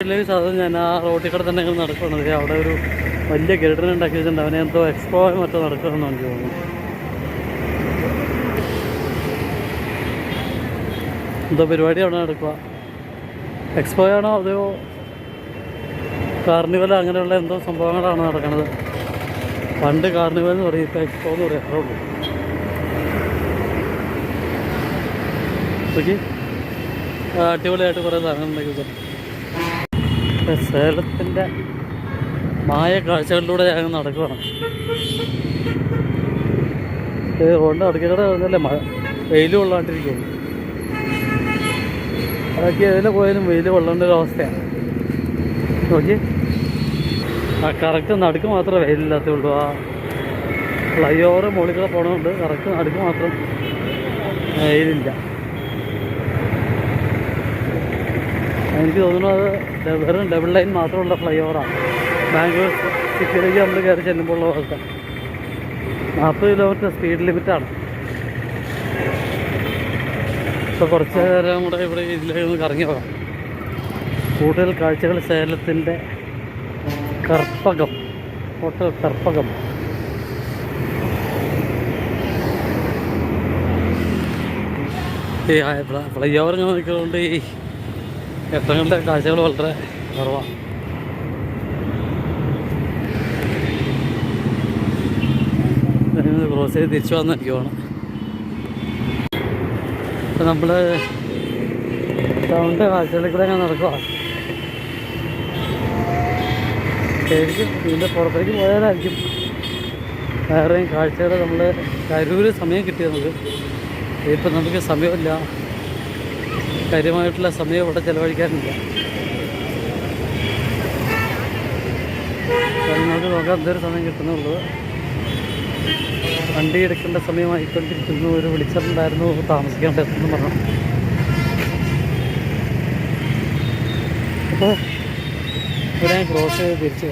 സാധാരണ ഞാൻ ആ റോട്ടിൽ കൂടെ തന്നെ നടക്കുകയാണത്. അവിടെ ഒരു വലിയ ഗരുഡൻ ഉണ്ടാക്കി വെച്ചിട്ടുണ്ട്. അവനെ എന്തോ എക്സ്പോ മറ്റോ നടക്കുകയാണെന്ന് എനിക്ക് തോന്നുന്നു. എന്തോ പരിപാടി അവിടെ നടക്കുക. എക്സ്പോ ആണോ അതോ കാർണിവൽ അങ്ങനെയുള്ള എന്തോ സംഭവങ്ങളാണ് നടക്കുന്നത്. പണ്ട് കാർണിവൽ എന്ന് പറയും, ഇപ്പോൾ എക്സ്പോ എന്ന് പറയും. അത്രേ ഉള്ളൂ. ഓക്കെ, അടിപൊളിയായിട്ട് കുറേ സാധനങ്ങൾ ഉണ്ടാക്കി വെച്ചിട്ടുണ്ട്. സേലത്തിൻ്റെ മായ കാഴ്ചകളിലൂടെ ഞാൻ നടക്കുകയാണ്. റോഡിൻ്റെ അടുക്കടെ വന്നല്ലേ മഴ, വെയിൽ കൊള്ളാണ്ടിരിക്കുള്ളൂ. അതൊക്കെ ഏതിൽ പോയാലും വെയിൽ കൊള്ളേണ്ട ഒരു അവസ്ഥയാണ്. നോക്കി, ആ കറക്റ്റ് നടുക്ക് മാത്രമേ വെയിലില്ലാത്തുള്ളൂ. ആ ഫ്ലൈ ഓവർ മുകളിൽ കൂടെ പോകണമുണ്ട്. കറക്റ്റ് നടുക്ക് മാത്രം വെയിലില്ല. എനിക്ക് തോന്നുന്നു അത് വെറും ഡബിൾ ലൈൻ മാത്രമുള്ള ഫ്ലൈ ഓവറാണ്. ബാംഗ്ലൂർ സിറ്റിയിലേക്ക് നമ്മൾ കയറി ചെല്ലുമ്പോൾ ഉള്ള അവസ്ഥ. 40 കിലോമീറ്റർ സ്പീഡ് ലിമിറ്റാണ്. ഇപ്പോൾ കുറച്ച് നേരം കൂടെ ഇവിടെ ഇതിലേക്ക് കറങ്ങി പോകാം. കൂടുതൽ കാഴ്ചകൾ സേലത്തിൻ്റെ കർപ്പകം, ഹോട്ടൽ കർപ്പകം. ഈ ഫ്ലൈ ഓവർ ഇങ്ങനെ നിൽക്കുന്നതുകൊണ്ട് ഈ ക്ഷേത്രങ്ങളുടെ കാഴ്ചകൾ വളരെ കുറവാണ്. ക്രോസ് ചെയ്ത് തിരിച്ചു വന്ന് എനിക്ക് വേണം. ഇപ്പം നമ്മൾ ടൗണിൻ്റെ കാഴ്ചകളിൽ കൂടെ ഞാൻ നടക്കുക. ശരിക്കും ഇതിൻ്റെ പുറത്തേക്ക് പോയാലായിരിക്കും വേറെയും കാഴ്ചകൾ. നമ്മൾ കരൂർ സമയം കിട്ടി നമുക്ക്. ഇപ്പം നമുക്ക് സമയമില്ല, കാര്യമായിട്ടുള്ള സമയം ഇവിടെ ചിലവഴിക്കാനില്ല. നമുക്ക് നോക്കാൻ എന്തൊരു സമയം കിട്ടുന്നുള്ളൂ. വണ്ടി എടുക്കേണ്ട സമയമായിക്കൊണ്ടിരിക്കുന്നു. ഒരു വിളിച്ചിട്ടുണ്ടായിരുന്നു താമസിക്കേണ്ടതെന്ന് പറഞ്ഞു. അപ്പോൾ ഇവിടെ ക്രോസ് ചെയ്ത് തിരിച്ചു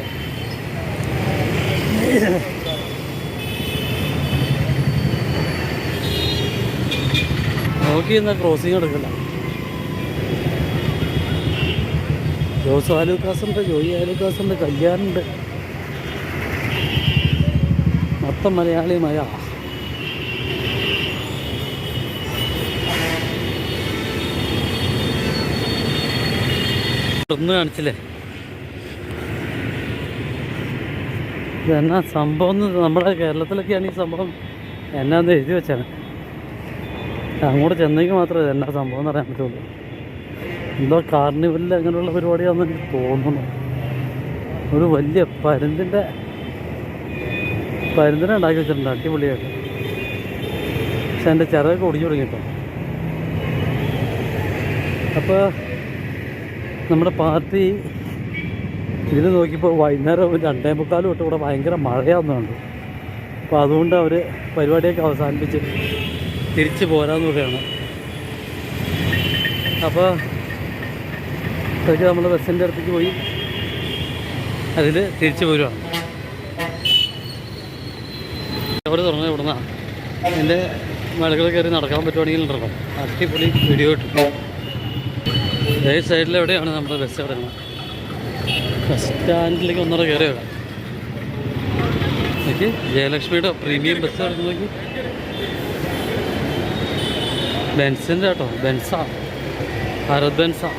നോക്കി എന്നാൽ ക്രോസിങ് എടുക്കില്ല. ജോസ് ആലൂക്കാസുണ്ട്, ജോയി ആലൂക്കാസുണ്ട്, കല്യാണുണ്ട്. മൊത്തം മലയാളി മഴ. ഒന്ന് കാണിച്ചില്ലേ ഇതെന്നാ സംഭവം? നമ്മുടെ കേരളത്തിലൊക്കെയാണ് ഈ സംഭവം എന്നാന്ന് എഴുതി വെച്ചാണ്. അങ്ങോട്ട് ചെന്നേക്ക് മാത്രമേ എന്നാ സംഭവം എന്ന് അറിയാൻ പറ്റുള്ളൂ. എന്തോ കാർണിവലിൽ അങ്ങനെയുള്ള പരിപാടിയാണെന്ന് എനിക്ക് തോന്നുന്നു. ഒരു വലിയ പരുന്തിനെ ഉണ്ടാക്കി വെച്ചിട്ടുണ്ട്, അടിപൊളിയായിട്ട്. പക്ഷെ എൻ്റെ ചിറകൊക്കെ ഒടിഞ്ഞു തുടങ്ങിയിട്ടോ. അപ്പോൾ നമ്മുടെ പാർട്ടി ഇതിൽ നോക്കിയപ്പോൾ വൈകുന്നേരം 2:45 തൊട്ട് ഇവിടെ ഭയങ്കര മഴയാവുന്നുണ്ട്. അപ്പോൾ അതുകൊണ്ട് അവർ പരിപാടിയൊക്കെ അവസാനിപ്പിച്ച് തിരിച്ച് പോരാന്ന് പറയുകയാണ്. അപ്പോൾ അതൊക്കെ നമ്മൾ ബസ്സിൻ്റെ അടുത്തേക്ക് പോയി അതിൽ തിരിച്ച് പോരുവാണ്. അവിടെ തുറന്നത് ഇവിടെ നിന്നാണ്. എൻ്റെ മലകൾ കയറി നടക്കാൻ പറ്റുവാണെങ്കിൽ ഉണ്ടല്ലോ അടിപൊളി വീഡിയോ കിട്ടും. ഏത് സൈഡിലെവിടെയാണ് നമ്മുടെ ബസ് കിടക്കുന്നത്. ബസ് സ്റ്റാൻഡിലേക്ക് ഒന്നര കയറി വരാം. നോക്കി, ജയലക്ഷ്മിയുടെ പ്രീമിയം ബസ് കിടക്കുന്ന നോക്കി. ബെൻസിൻ്റെ കേട്ടോ, ബെൻസാ, ഭാരത് ബെൻസാ.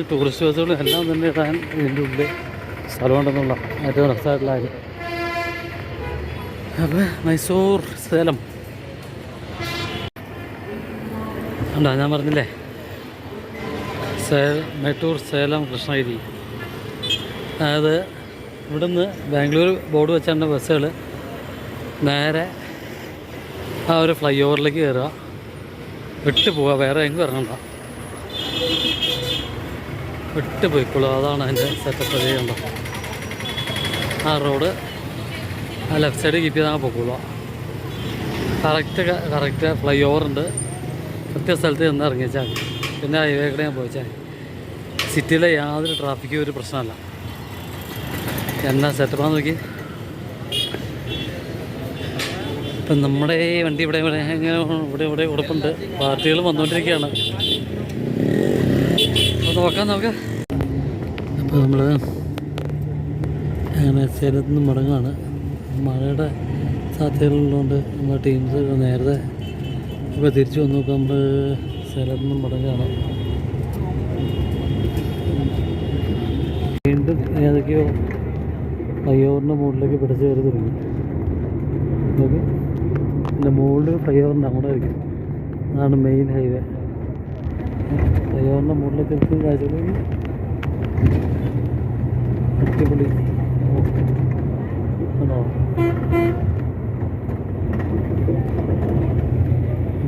ടൂറിസ്റ്റ് ബസ്സുകളും എല്ലാം തന്നെ ഇടാൻ ഇതിൻ്റെ ഉള്ളിൽ സ്ഥലമുണ്ടെന്നുള്ള ഏറ്റവും രസമായിട്ടുള്ള കാര്യം. അപ്പോൾ മൈസൂർ സേലം ഉണ്ടോ, ഞാൻ പറഞ്ഞില്ലേ മെട്ടൂർ സേലം കൃഷ്ണഗിരി. അതായത് ഇവിടുന്ന് ബാംഗ്ലൂർ ബോർഡ് വെച്ചാണ് ബസ്സുകൾ നേരെ ആ ഒരു ഫ്ലൈ ഓവറിലേക്ക് കയറുക, വിട്ട് പോവുക, വേറെ എങ്ങും ഇറങ്ങണ്ട, വിട്ട് പോയിക്കോളൂ. അതാണ് അതിൻ്റെ സെറ്റപ്പ്. ചെയ്യണ്ട ആ റോഡ് ആ ലെഫ്റ്റ് സൈഡ് കീപ്പ് ചെയ്താൽ പോയിക്കോളൂ. കറക്റ്റ് ഫ്ലൈ ഓവറുണ്ട്. കൃത്യ സ്ഥലത്ത് ചെന്ന് ഇറങ്ങിച്ചാൽ പിന്നെ ഹൈവേ കൂടെ ഞാൻ പോയിച്ചാൽ സിറ്റിയിലെ യാതൊരു ട്രാഫിക്കും ഒരു പ്രശ്നമല്ല. എന്നാ സെറ്റപ്പാന്ന് നോക്കി. ഇപ്പം നമ്മുടെ ഈ വണ്ടി ഇവിടെ ഇവിടെ ഉറപ്പുണ്ട്. പാർട്ടികൾ വന്നുകൊണ്ടിരിക്കുകയാണ്. അപ്പോൾ നോക്കാം. അപ്പോൾ നമ്മൾ അങ്ങനെ സേലത്ത് നിന്ന് മടങ്ങാണ്. മഴയുടെ സാധ്യതകളുള്ളതുകൊണ്ട് നമ്മുടെ ടീംസ് നേരത്തെ ഇപ്പോൾ തിരിച്ചു വന്നു. നോക്കാം, നമ്മൾ സേലത്ത് നിന്ന് മടങ്ങാണ്. വീണ്ടും ഏതൊക്കെയോ ഫ്ലൈ ഓവറിൻ്റെ മുകളിലേക്ക് പിടിച്ച് കയറി തുടങ്ങി. ഓക്കെ, എൻ്റെ മുകളിൽ ഫ്ലൈ ഓവറിൻ്റെ അങ്ങോട്ട് ആയിരിക്കും. അതാണ് മെയിൻ ഹൈവേ. ഫ്ലൈ ഓവറിൻ്റെ മുകളിലേക്ക് എത്തും കാഴ്ചകളിൽ അടിപൊളി ആണോ.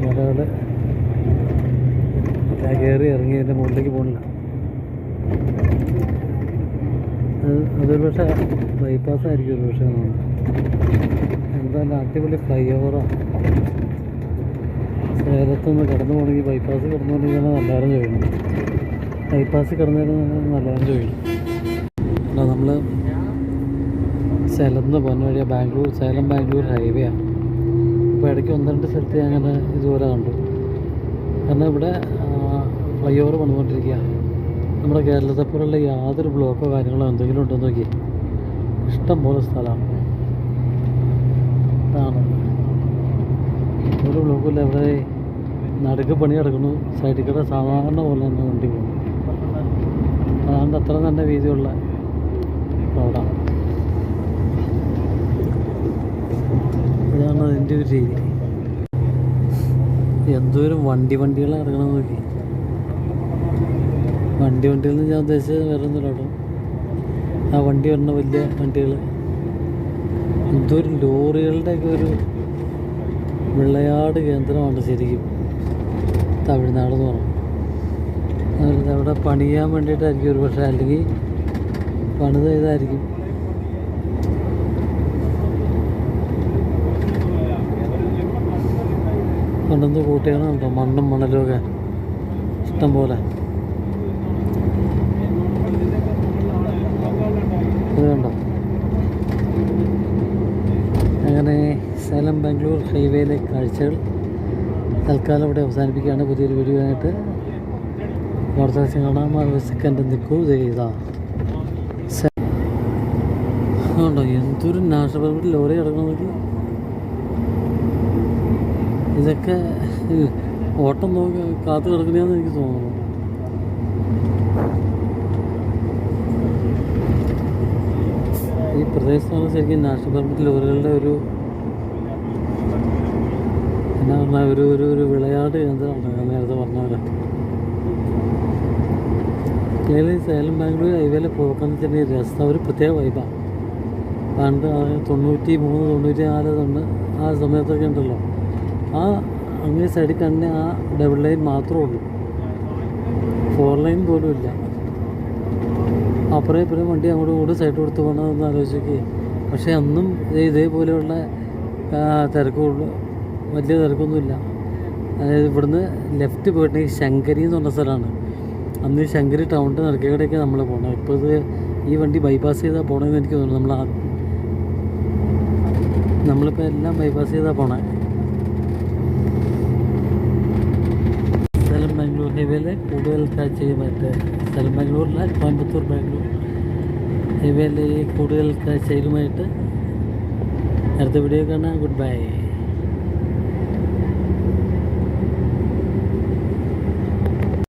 മലയുടെ കയറി ഇറങ്ങി അതിൻ്റെ മുകളിലേക്ക് പോകണില്ല. അതൊരു പക്ഷേ ബൈപ്പാസ് ആയിരിക്കും ഒരു പക്ഷേ. എന്തായാലും അടിപൊളി ഫ്ലൈ ഓവറാണ്. സേലത്തുനിന്ന് കടന്നു പോകണമെങ്കിൽ ബൈപ്പാസ് കടന്നു പോകണമെങ്കിൽ നല്ലകാരം ചോദിക്കണം. ബൈപ്പാസ് കടന്നു നല്ലകാരം ചോദിക്കണം. അല്ല, നമ്മൾ സേലത്ത് നിന്ന് പോകുന്ന വഴിയാണ് സേലം ബാംഗ്ലൂർ ഹൈവേ ആണ്. അപ്പോൾ ഇടയ്ക്ക് 1-2 സ്ഥലത്ത് ഞാൻ അങ്ങനെ ഇതുപോലെ കണ്ടു. കാരണം ഇവിടെ ഫ്ലൈ ഓവർ വന്നുകൊണ്ടിരിക്കുകയാണ്. നമ്മുടെ കേരളത്തെ പോലുള്ള യാതൊരു ബ്ലോക്കോ കാര്യങ്ങളോ എന്തെങ്കിലും ഉണ്ടോ നോക്കി ഇഷ്ടം പോലെ സ്ഥലമാണ്. ഇതാണ് ഒരു ബ്ലോക്കില്ല. ഇവിടെ നടുക്ക് പണി കിടക്കുന്നു. സൈഡിൽ കൂടെ സാധാരണ പോലെ തന്നെ വണ്ടി പോകുന്നു. അതാണ്ട് അത്ര തന്നെ വീതിയുള്ള റോഡാണ്. ഇതാണ് അതിൻ്റെ ഒരു രീതി. എന്തോരം വണ്ടികൾ ഇറങ്ങണം നോക്കി. വണ്ടികളിൽ നിന്ന് ഞാൻ ഉദ്ദേശിച്ചത് വേറെ ഒന്നുമില്ല കേട്ടോ. ആ വണ്ടി വരുന്ന വലിയ വണ്ടികൾ, എന്തോരം ലോറികളുടെയൊക്കെ ഒരു വിളയാട് കേന്ദ്രമാണ് ശരിക്കും തമിഴ്നാട് എന്ന് പറഞ്ഞു. അവിടെ പണിയാൻ വേണ്ടിയിട്ടായിരിക്കും ഒരു പക്ഷേ, അല്ലെങ്കിൽ പണിത് ചെയ്തായിരിക്കും. പണ്ടൊന്ന് കൂട്ടിയാണോ മണ്ണും മണലും ഒക്കെ ഇഷ്ടം പോലെ. ഇത് കണ്ടോ. അങ്ങനെ സേലം ബാംഗ്ലൂർ ഹൈവേയിലെ കാഴ്ചകൾ തൽക്കാലം ഇവിടെ അവസാനിപ്പിക്കുകയാണ്. പുതിയൊരു വീഡിയോ ആയിട്ട് വാർത്താ കാണാം. 60 സെക്കൻഡ് നിൽക്കൂ. ഇതാ ഉണ്ടോ എന്തൊരു നാഷണൽ പാർക്കിൽ ലോറി കിടക്കണമെങ്കിൽ ഇതൊക്കെ ഓട്ടം നോക്കി കാത്തു കിടക്കണമെന്ന് എനിക്ക് തോന്നുന്നു. ഈ പ്രദേശത്താണ് ശരിക്കും നാഷണൽ പാർക്കിൽ ലോറികളുടെ ഒരു എന്നാ പറഞ്ഞാൽ ഒരു വിളയാട് കേന്ദ്രമാണ്. ഞാൻ നേരത്തെ പറഞ്ഞ പോലെ സേലം ബാംഗ്ലൂർ ഹൈവേയിലെ പോക്കാന്ന് വെച്ചിട്ടുണ്ടെങ്കിൽ രസം ഒരു പ്രത്യേക വൈബാണ്. പണ്ട് 93-94 ആ സമയത്തൊക്കെ ഉണ്ടല്ലോ, ആ അങ്ങേ സൈഡിൽ തന്നെ ആ ഡബിൾ ലൈൻ മാത്രമേ ഉള്ളൂ. 4 ലൈൻ പോലും ഇല്ല. അപ്പുറം ഇപ്പുറം വണ്ടി അങ്ങോട്ട് കൂടി സൈഡ് കൊടുത്ത് പോകണമെന്ന് ആലോചിക്കുക. പക്ഷേ അന്നും ഇതേപോലെയുള്ള തിരക്കുള്ളൂ, വലിയ തിരക്കൊന്നുമില്ല. അതായത് ഇവിടുന്ന് ലെഫ്റ്റ് പോയിട്ടുണ്ടെങ്കിൽ ശങ്കരി എന്ന് പറഞ്ഞ സ്ഥലമാണ്. അന്ന് ശങ്കരി ടൗണിൻ്റെ നടക്കേടൊക്കെ നമ്മൾ പോകണം. ഇപ്പോൾ ഇത് ഈ വണ്ടി ബൈപ്പാസ് ചെയ്താൽ പോകണമെന്ന് എനിക്ക് തോന്നുന്നു. നമ്മളിപ്പോൾ എല്ലാം ബൈപ്പാസ് ചെയ്താൽ പോകണേ. സേലം ബാംഗ്ലൂർ ഹൈവേയിലെ കൂടുതൽ കാഴ്ചയുമായിട്ട് സേലം ബാംഗ്ലൂരിലെ കോയമ്പത്തൂർ ബാംഗ്ലൂർ ഹൈവേയിലെ കൂടുതൽ കാഴ്ചയിലുമായിട്ട് അടുത്ത വീഡിയോ കാണാം. Good bye.